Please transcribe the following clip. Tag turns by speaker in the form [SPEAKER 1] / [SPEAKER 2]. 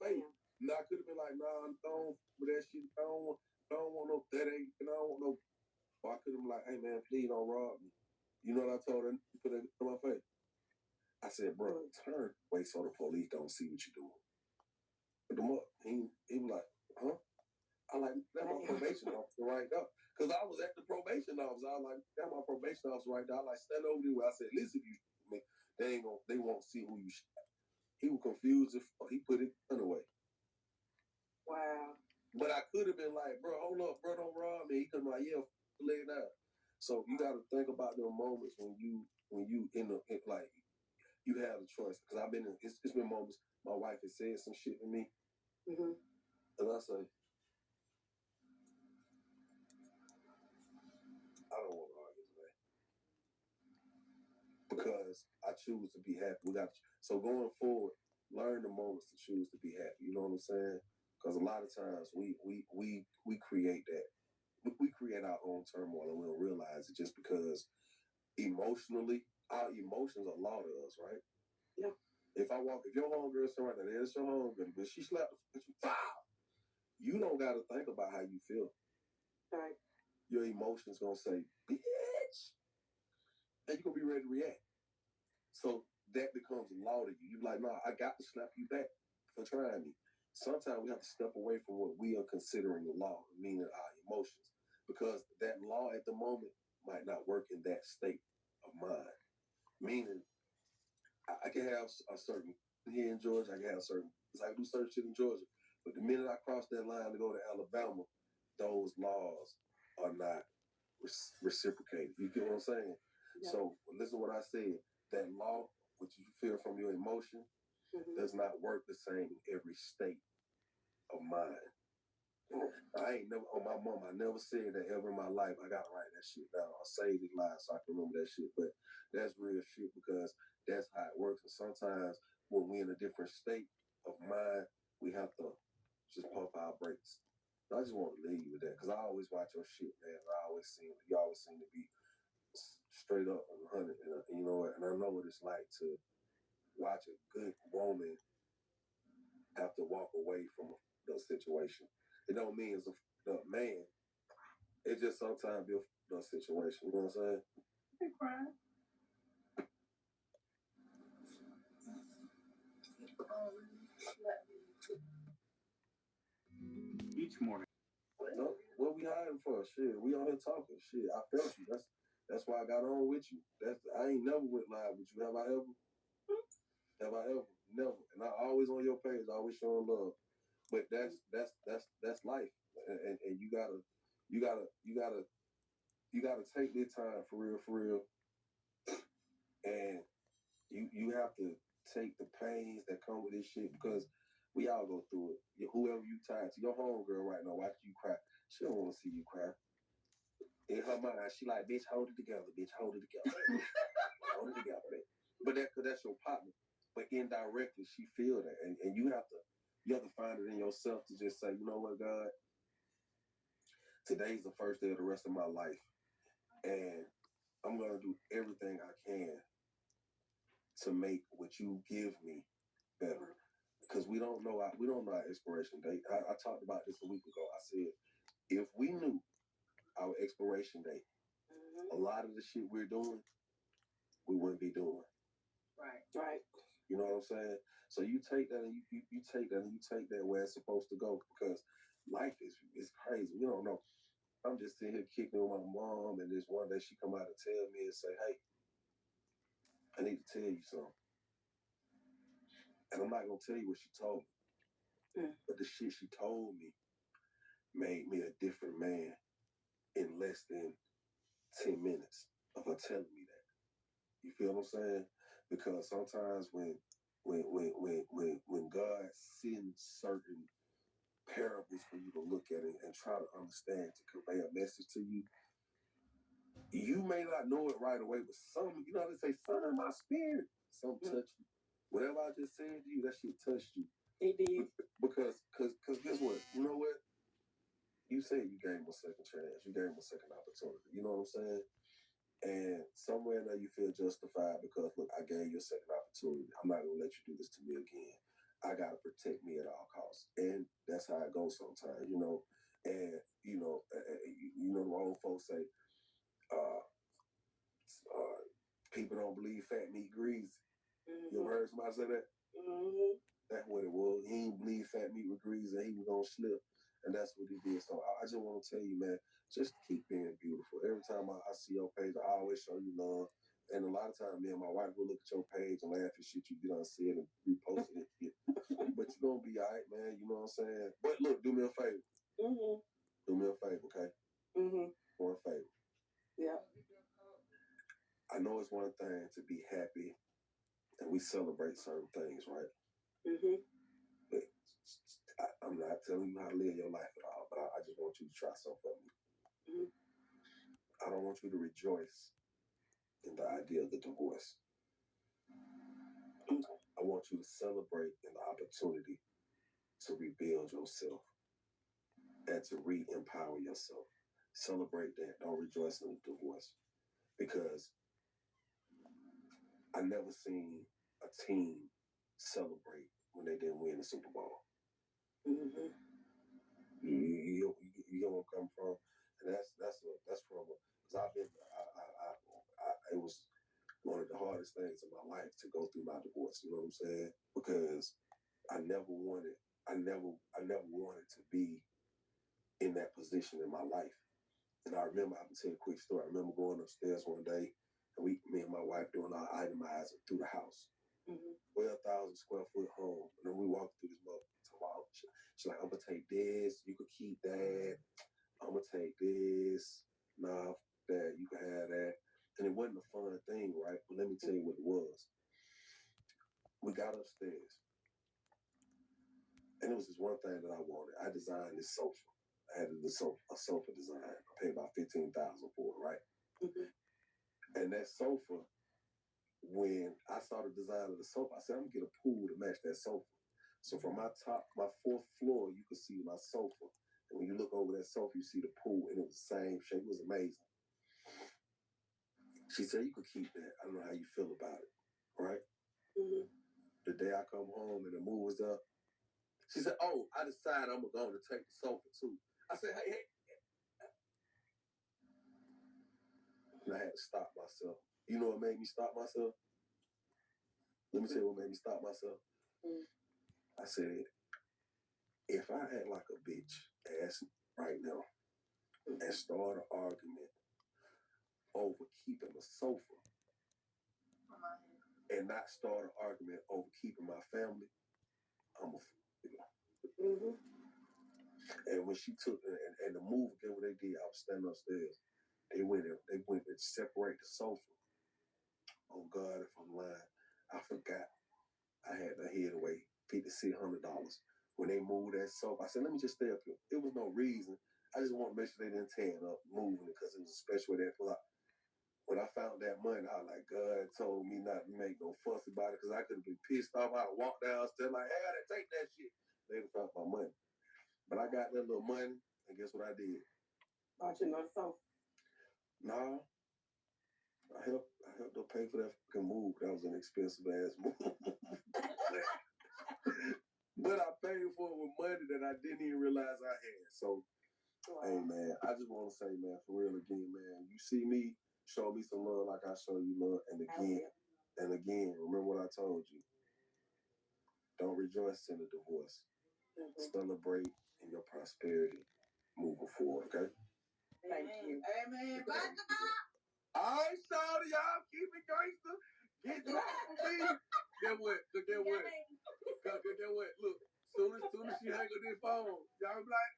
[SPEAKER 1] face. And I could have been like, nah, I don't with that shit. I don't want no that ain't, and I don't want no. Or I could have been like, hey man, please don't rob me. You know what I told her? Put that in my face. I said, bro, turn away so the police don't see what you're doing. Put them up. He was like, huh? I like, that's my probation officer right there. Because I was at the probation office. I was like, that's my probation officer right there. I like, stand over there. I said, listen, if you shoot me, they won't see who you shot. He was confused. He put his gun away.
[SPEAKER 2] Wow.
[SPEAKER 1] But I could have been like, bro, hold up, bro, don't rob me. He could be like, yeah, lay it down. So you got to think about them moments when you like, you have the choice. Because I've been in, it's been moments my wife has said some shit to me.
[SPEAKER 2] Mm-hmm.
[SPEAKER 1] And I say, I don't want to argue today. Because I choose to be happy. So going forward, learn the moments to choose to be happy. You know what I'm saying? Because a lot of times we create that. We create our own turmoil and we don't realize it just because emotionally, our emotions are law to us, right?
[SPEAKER 2] Yeah.
[SPEAKER 1] If your homegirl is right now, there's your homegirl, but she slapped you, you don't got to think about how you feel.
[SPEAKER 2] Right.
[SPEAKER 1] Your emotions gonna say, bitch, and you're gonna be ready to react. So that becomes law to you. You're like, nah, I got to slap you back for trying me. Sometimes we have to step away from what we are considering the law, meaning our emotions, because that law at the moment might not work in that state of mind. Meaning, I can have a certain here in Georgia, I can have certain, I can do certain shit in Georgia, but the minute I cross that line to go to Alabama, those laws are not reciprocated. You get what I'm saying? Yeah. So listen to what I said. That law, which you feel from your emotion, does not work the same in every state of mind. I ain't never, on my mom, I never said that ever in my life. I gotta write that shit down. I saved it live so I can remember that shit. But that's real shit because that's how it works. And sometimes when we're in a different state of mind, we have to just pump our brakes. I just want to leave you with that because I always watch your shit, man. You always seem to be straight up and 100. And you know what? And I know what it's like to watch a good woman have to walk away from a situation. It don't mean it's a man. It just sometimes be a situation. You know what I'm saying?
[SPEAKER 2] Hey, crying.
[SPEAKER 3] Each morning.
[SPEAKER 1] No, what we hiding for? Shit, we on here talking. Shit, I felt you. That's why I got on with you. I ain't never went live with you. Have I ever? Have I ever? Never. And I always on your page, always showing love. But that's life, and you gotta take this time for real, and you have to take the pains that come with this shit because we all go through it. Whoever you tied to, your homegirl right now, watch you cry. She don't want to see you cry. In her mind, she like, bitch, hold it together, bitch, hold it together, hold it together, bitch. But that's your partner. But indirectly, she feel that, and you have to find it in yourself to just say, you know what, God, today's the first day of the rest of my life, and I'm gonna do everything I can to make what you give me better. Because we don't know our expiration date. I talked about this a week ago. I said if we knew our expiration date, a lot of the shit we're doing, we wouldn't be doing.
[SPEAKER 2] Right.
[SPEAKER 1] You know what I'm saying? So you take that and you take that and you take that where it's supposed to go because life is crazy. We don't know. I'm just sitting here kicking with my mom, and this one day she come out and tell me and say, hey, I need to tell you something. And I'm not going to tell you what she told me. But the shit she told me made me a different man in less than 10 minutes of her telling me that. You feel what I'm saying? Because sometimes when God sends certain parables for you to look at it and try to understand to convey a message to you, you may not know it right away, but you know how to say, something in my spirit, something touched you. Whatever I just said to you, that shit touched you.
[SPEAKER 2] It did.
[SPEAKER 1] Because guess what? You know what? You said you gave him a second chance. You gave him a second opportunity. You know what I'm saying? And somewhere in there you feel justified because, look, I gave you a second opportunity. I'm not going to let you do this to me again. I gotta protect me at all costs, and that's how it goes sometimes, you know. And the old folks say, uh, people don't believe fat meat greasy. Mm-hmm. You ever heard somebody say that? Mm-hmm. That's what it was. He didn't believe fat meat was greasy, and he was gonna slip, and that's what he did. So I just want to tell you, man, just keep being beautiful. Every time I see your page, I always show you love. And a lot of times, me and my wife will look at your page and laugh at shit you get on said and repost it. But you're going to be all right, man. You know what I'm saying? But look, do me a favor. Mm-hmm. Do me a favor, okay? Mm-hmm. One favor. Yeah. I know it's one thing to be happy and we celebrate certain things, right? Mm-hmm. But I'm not telling you how to live your life at all, but I just want you to try something for me. Mm-hmm. I don't want you to rejoice in the idea of the divorce. I want you to celebrate in the opportunity to rebuild yourself and to re-empower yourself. Celebrate that. Don't rejoice in the divorce. Because I never seen a team celebrate when they didn't win the Super Bowl. Mm-hmm. You know where I'm coming from, and that's from because I've been it was one of the hardest things in my life to go through my divorce. You know what I'm saying? Because I never wanted to be in that position in my life. And I remember, I can tell you a quick story. I remember going upstairs one day, and me and my wife doing our itemizing through the house. Mm-hmm. 12,000 square foot home. And then we walked through this motherfucker. She's like, I'm going to take this. You could keep that. I'm going to take this. Nah, that. You can have that. And it wasn't a fun thing, right? But let me tell you what it was. We got upstairs. And it was this one thing that I wanted. I designed this sofa. I had a sofa design. I paid about $15,000 for it, right? Mm-hmm. And that sofa, when I saw the design of the sofa, I said, I'm gonna get a pool to match that sofa. So from my fourth floor, you could see my sofa. And when you look over that sofa, you see the pool, and it was the same shape. It was amazing. She said, you could keep that. I don't know how you feel about it, right? Mm-hmm. The day I come home and the move was up, she said, oh, I decided I'm going to take the sofa too. I said, hey. And I had to stop myself. You know what made me stop myself? Let me tell you what made me stop myself. Mm. I said, if I act like a bitch ass right now and start an argument over keeping a sofa and not start an argument over keeping my family, I'm a fool. Mm-hmm. And when she took and the move again, what they did, I was standing upstairs. They went and separate the sofa. Oh God, if I'm lying, I forgot. I had to head away $5,600. When they moved that sofa, I said, let me just stay up here. There was no reason. I just want to make sure they didn't tear it up, moving it, because it was a special way that when I found that money, I was like, God told me not to make no fuss about it, because I could have been pissed off. I'd walk downstairs like, hey, I didn't take that shit. They done found my money. But I got that little money, and guess what I did? Bought you another sofa? No. I helped her pay for that fucking move. That was an expensive ass move. But I paid for it with money that I didn't even realize I had. So, wow. Hey, man, I just want to say, man, for real again, man, you see me, show me some love like I show you love. And again, remember what I told you. Don't rejoice in the divorce. Mm-hmm. Celebrate in your prosperity moving forward, okay? Thank you. Amen. All right, Shawty, y'all keep it gangster. Get drunk for me. Get what? Get what? Look, soon as she hang up this phone, y'all be like,